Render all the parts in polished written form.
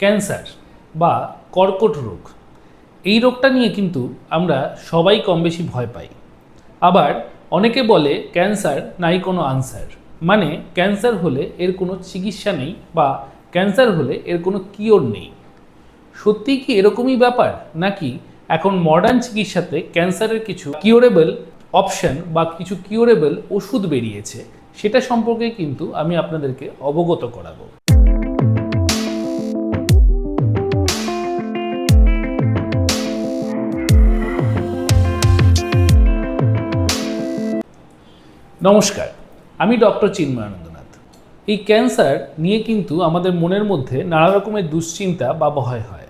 Cancer বা কর্কট রোগ, এই রোগটা নিয়ে কিন্তু আমরা সবাই কম বেশি ভয় পাই। আবার অনেকে বলে ক্যান্সার নাই কোনো আনসার, মানে ক্যান্সার হলে এর কোনো চিকিৎসা নেই বা ক্যান্সার হলে এর কোনো কিওর নেই। সত্যিই কি এরকমই ব্যাপার, নাকি এখন মডার্ন চিকিৎসাতে ক্যান্সারের কিছু কিওরেবল অপশন বা কিছু কিওরেবল ওষুধ বেরিয়েছে, সেটা সম্পর্কে কিন্তু আমি আপনাদেরকে অবগত করাবো। নমস্কার, আমি ডক্টর চিন্ময়ানন্দনাথ। এই ক্যান্সার নিয়ে কিন্তু আমাদের মনের মধ্যে নানা রকমের দুশ্চিন্তা বা ভয় হয়।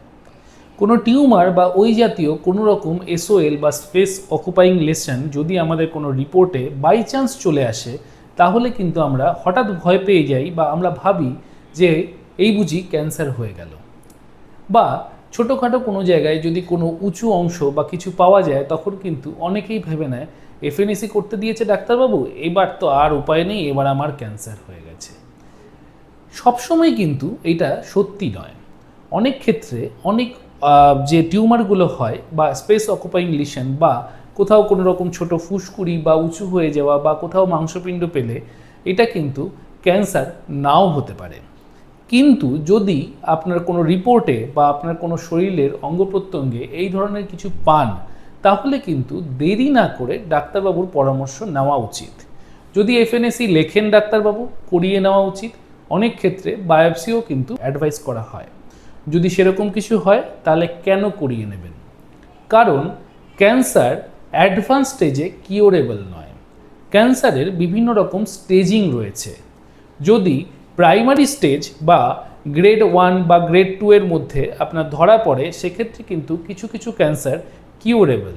কোনো টিউমার বা ওই জাতীয় কোনো রকম এসওএল বা স্পেস অকুপাইং লেশন যদি আমাদের কোনো রিপোর্টে বাই চান্স চলে আসে, তাহলে কিন্তু আমরা হঠাৎ ভয় পেয়ে যাই বা আমরা ভাবি যে এই বুঝি ক্যান্সার হয়ে গেল। বা ছোটোখাটো কোনো জায়গায় যদি কোনো উঁচু অংশ বা কিছু পাওয়া যায়, তখন কিন্তু অনেকেই ভেবে নেয় এফএনএসি করতে দিয়েছে ডাক্তারবাবু, এবার তো আর উপায় নেই, এবার আমার ক্যান্সার হয়ে গেছে। সবসময় কিন্তু এটা সত্যি নয়। অনেক ক্ষেত্রে অনেক যে টিউমারগুলো হয় বা স্পেস অকুপাইং লিশন বা কোথাও কোনো রকম ছোট ফুসকুড়ি বা উঁচু হয়ে যাওয়া বা কোথাও মাংসপিণ্ড পেলে, এটা কিন্তু ক্যান্সার নাও হতে পারে। কিন্তু যদি আপনার কোনো রিপোর্টে বা আপনার কোনো শরীরের অঙ্গ প্রত্যঙ্গে এই ধরনের কিছু পান, তাহলে কিন্তু দেরি না করে ডাক্তারবাবুর পরামর্শ নেওয়া উচিত। যদি এফএনএসি লেখেন ডাক্তারবাবু, করিয়ে নেওয়া উচিত। অনেক ক্ষেত্রে বায়োপসিও কিন্তু অ্যাডভাইস করা হয়। যদি সেরকম কিছু হয়, তাহলে কেন করিয়ে নেবেন? কারণ ক্যান্সার অ্যাডভান্স স্টেজে কিওরেবল নয়। ক্যান্সারের বিভিন্ন রকম স্টেজিং রয়েছে। যদি প্রাইমারি স্টেজ বা গ্রেড 1 বা গ্রেড 2 এর মধ্যে আপনার ধরা পড়ে, সেক্ষেত্রে কিন্তু কিছু কিছু ক্যান্সার কিওরেবল।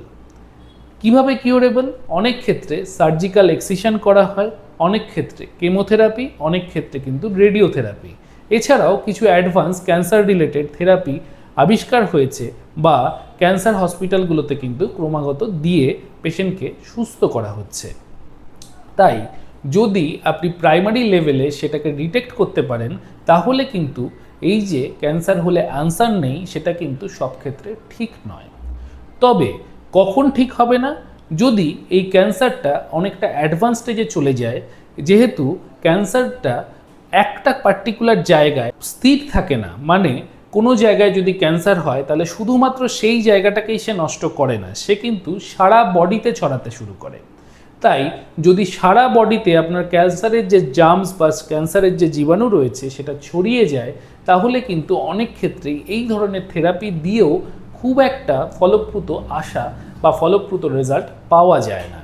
কিভাবে কিওরেবল? অনেক ক্ষেত্রে সার্জিক্যাল এক্সিশন করা হয়, অনেক ক্ষেত্রে কেমোথেরাপি, অনেক ক্ষেত্রে কিন্তু রেডিওথেরাপি। এছাড়াও কিছু অ্যাডভান্স ক্যান্সার রিলেটেড থেরাপি আবিষ্কার হয়েছে বা ক্যান্সার হসপিটালগুলোতে কিন্তু ক্রমাগত দিয়ে পেশেন্টকে সুস্থ করা হচ্ছে। তাই যদি আপনি প্রাইমারি লেভেলে সেটাকে ডিটেক্ট করতে পারেন, তাহলে কিন্তু এই যে ক্যান্সার হলে আনসার নেই, সেটা কিন্তু সব ক্ষেত্রে ঠিক নয়। তবে কখন ঠিক হবে না? যদি এই ক্যান্সারটা অনেকটা অ্যাডভান্স স্টেজে চলে যায়। যেহেতু ক্যান্সারটা একটা পার্টিকুলার জায়গায় স্থির থাকে না, মানে কোনো জায়গায় যদি ক্যান্সার হয়, তাহলে শুধুমাত্র সেই জায়গাটাকেই সে নষ্ট করে না, সে কিন্তু সারা বডিতে ছড়াতে শুরু করে। তাই যদি সারা বডিতে আপনার ক্যান্সারের যে জার্মস বা ক্যান্সারের যে জীবাণু রয়েছে সেটা ছড়িয়ে যায়, তাহলে কিন্তু অনেক ক্ষেত্রেই এই ধরনের থেরাপি দিয়েও খুব একটা ফলপ্রদ আশা বা ফলপ্রদ রেজাল্ট পাওয়া যায় না।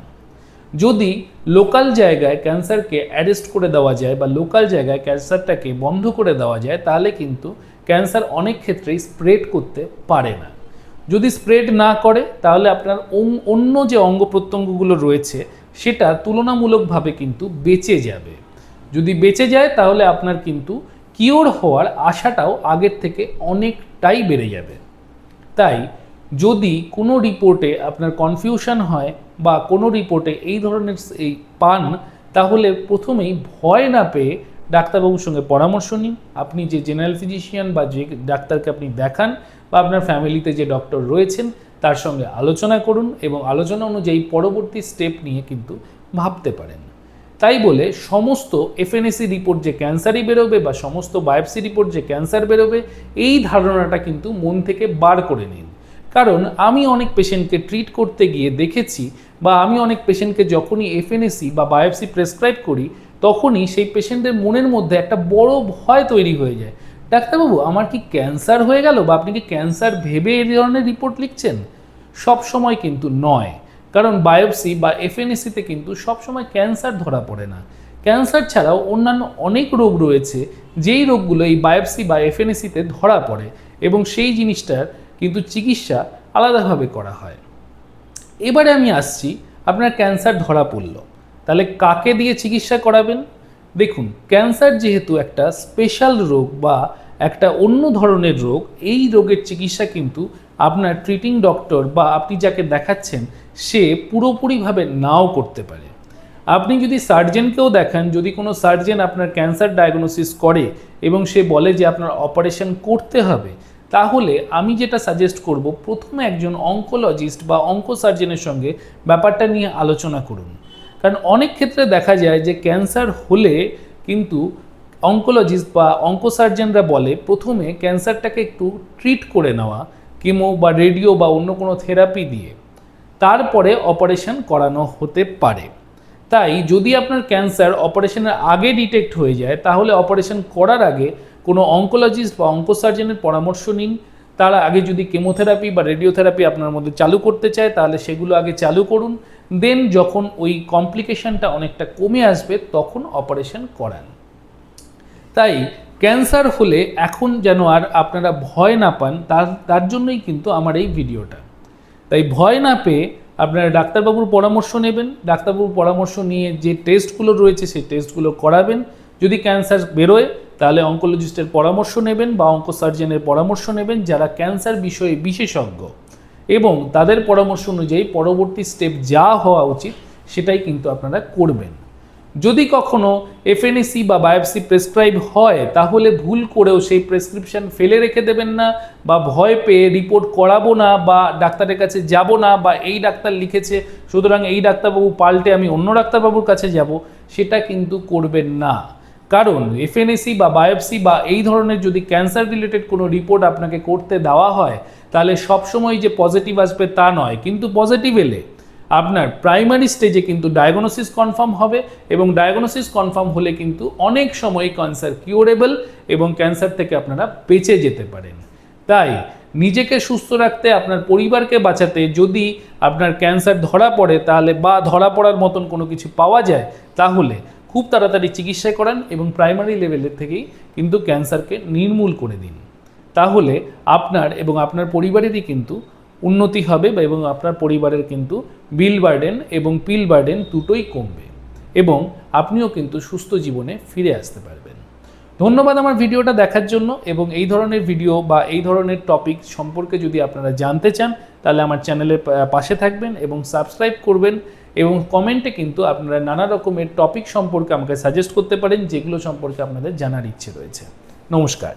যদি লোকাল জায়গায় ক্যান্সারকে অ্যারেস্ট করে দেওয়া যায় বা লোকাল জায়গায় ক্যান্সারটাকে বন্ধ করে দেওয়া যায়, তাহলে কিন্তু ক্যান্সার অনেক ক্ষেত্রেই স্প্রেড করতে পারে না। যদি স্প্রেড না করে, তাহলে আপনার অন্য যে অঙ্গ প্রত্যঙ্গগুলো রয়েছে সেটা তুলনামূলকভাবে কিন্তু বেঁচে যাবে। যদি বেঁচে যায়, তাহলে আপনার কিন্তু কিওর হওয়ার আশাটাও আগের থেকে অনেকটাই বেড়ে যাবে। তাই যদি কোনো রিপোর্টে আপনার কনফিউশন হয় বা কোনো রিপোর্টে এই ধরনের এই পান, তাহলে প্রথমেই ভয় না পেয়ে ডাক্তারবাবুর সঙ্গে পরামর্শ নিন। আপনি যে জেনারেল ফিজিশিয়ান বা যে ডাক্তারকে আপনি দেখান বা আপনার ফ্যামিলিতে যে ডক্টর রয়েছেন, তার সঙ্গে আলোচনা করুন এবং আলোচনা অনুযায়ী পরবর্তী স্টেপ নিয়ে কিন্তু ভাবতে পারেন। তাই বলে সমস্ত এফএনএসি রিপোর্ট যে ক্যান্সারই বেরোবে বা সমস্ত বায়োপসি রিপোর্ট যে ক্যান্সার বেরোবে, এই ধারণাটা কিন্তু মন থেকে বার করে নিন। কারণ আমি অনেক পেশেন্টকে ট্রিট করতে গিয়ে দেখেছি, বা আমি অনেক পেশেন্টকে যখনই এফএনএসি বা বায়োপসি প্রেসক্রাইব করি, তখনই সেই পেশেন্টের মনের মধ্যে একটা বড় ভয় তৈরি হয়ে যায়। ডাক্তারবাবু, আমার কি ক্যান্সার হয়ে গেল? বা আপনি কি ক্যান্সার ভেবে এই ধরনের রিপোর্ট লিখছেন? সব সময় কিন্তু নয়। কারণ বায়োপসি বা এফএনএসিতে কিন্তু সবসময় ক্যান্সার ধরা পড়ে না। ক্যান্সার ছাড়াও অন্যান্য অনেক রোগ রয়েছে, যেই রোগগুলো এই বায়োপসি বা এফএনএসিতে ধরা পড়ে এবং সেই জিনিসটার কিন্তু চিকিৎসা আলাদাভাবে করা হয়। এবারে আমি আসছি, আপনার ক্যান্সার ধরা পড়ল, তাহলে কাকে দিয়ে চিকিৎসা করাবেন? দেখুন, ক্যান্সার যেহেতু একটা স্পেশাল রোগ বা একটা অন্য ধরনের রোগ, এই রোগের চিকিৎসা কিন্তু আপনার ট্রিটিং ডক্টর বা আপনি যাকে দেখাচ্ছেন সে পুরোপুরিভাবে নাও করতে পারে। আপনি যদি সার্জেনকেও দেখান, যদি কোনো সার্জেন আপনার ক্যান্সার ডায়াগনোসিস করে এবং সে বলে যে আপনার অপারেশন করতে হবে, তাহলে আমি যেটা সাজেস্ট করব, প্রথমে একজন অঙ্কোলজিস্ট বা অঙ্কোসার্জেনের সঙ্গে ব্যাপারটা নিয়ে আলোচনা করুন। কারণ অনেক ক্ষেত্রে দেখা যায় যে ক্যান্সার হলে কিন্তু অঙ্কোলজিস্ট বা অঙ্কোসার্জেনরা বলে প্রথমে ক্যান্সারটাকে একটু ট্রিট করে নেওয়া, কেমো বা রেডিও বা অন্য কোনো থেরাপি দিয়ে, তারপরে অপারেশন করানো হতে পারে। তাই যদি আপনার ক্যান্সার অপারেশনের আগে ডিটেক্ট হয়ে যায়, তাহলে অপারেশন করার আগে কোনো অঙ্কোলজিস্ট বা অঙ্কোসার্জনের পরামর্শ নিন। তার আগে যদি কেমোথেরাপি বা রেডিওথেরাপি আপনার মধ্যে চালু করতে চায়, তাহলে সেগুলো আগে চালু করুন। দেন যখন ওই কমপ্লিকেশনটা অনেকটা কমে আসবে, তখন অপারেশন করান। তাই ক্যান্সার হলে এখন যেন আর আপনারা ভয় না পান, তার জন্যই কিন্তু আমার এই ভিডিওটা। তাই ভয় না পেয়ে আপনারা ডাক্তারবাবুর পরামর্শ নেবেন, ডাক্তারবাবুর পরামর্শ নিয়ে যে টেস্টগুলো রয়েছে সেই টেস্টগুলো করাবেন। যদি ক্যান্সার বেরোয় তাহলে অঙ্কোলজিস্টের পরামর্শ নেবেন বা অঙ্কোসার্জনের পরামর্শ নেবেন, যারা ক্যান্সার বিষয়ে বিশেষজ্ঞ, এবং তাদের পরামর্শ অনুযায়ী পরবর্তী স্টেপ যা হওয়া উচিত সেটাই কিন্তু আপনারা করবেন। যদি কখনো এফএনএসি বা বায়োপসি প্রেসক্রাইব হয়, তাহলে ভুল করেও সেই প্রেসক্রিপশন ফেলে রেখে দেবেন না, বা ভয় পেয়ে রিপোর্ট করাবো না, বা ডাক্তারের কাছে যাব না, বা এই ডাক্তার লিখেছে সুতরাং এই ডাক্তারবাবু পাল্টে আমি অন্য ডাক্তারবাবুর কাছে যাব, সেটা কিন্তু করবেন না। কারণ এফএনএসি বা বায়োপসি বা এই ধরনের যদি ক্যান্সার রিলেটেড কোনো রিপোর্ট আপনাকে করতে দেওয়া হয়, তাহলে সবসময় যে পজিটিভ আসবে তা নয়, কিন্তু পজিটিভ এলে আপনার প্রাইমারি স্টেজে কিন্তু ডায়াগনোসিস কনফার্ম হবে, এবং ডায়াগনোসিস কনফার্ম হলে কিন্তু অনেক সময় ক্যান্সার কিউরেবল এবং ক্যান্সার থেকে আপনারা বেঁচে যেতে পারেন। তাই নিজেকে সুস্থ রাখতে, আপনার পরিবারকে বাঁচাতে, যদি আপনার ক্যান্সার ধরা পড়ে তাহলে, বা ধরা পড়ার মতন কোনো কিছু পাওয়া যায়, তাহলে খুব তাড়াতাড়ি চিকিৎসা করান এবং প্রাইমারি লেভেলের থেকেই কিন্তু ক্যান্সারকে নির্মূল করে দিন। তাহলে আপনার এবং আপনার পরিবারেরই কিন্তু উন্নতি হবে, এবং আপনার পরিবারের কিন্তু বিল বার্ডেন এবং পিল বার্ডেন দুটোই কমবে, এবং আপনিও কিন্তু সুস্থ জীবনে ফিরে আসতে পারবেন। ধন্যবাদ আমার ভিডিওটা দেখার জন্য, এবং এই ধরনের ভিডিও বা এই ধরনের টপিক সম্পর্কে যদি আপনারা জানতে চান, তাহলে আমার চ্যানেলের পাশে থাকবেন এবং সাবস্ক্রাইব করবেন, এবং কমেন্টে কিন্তু আপনারা নানা রকমের টপিক সম্পর্কে আমাকে সাজেস্ট করতে পারেন, যেগুলো সম্পর্কে আপনাদের জানার ইচ্ছে রয়েছে। নমস্কার।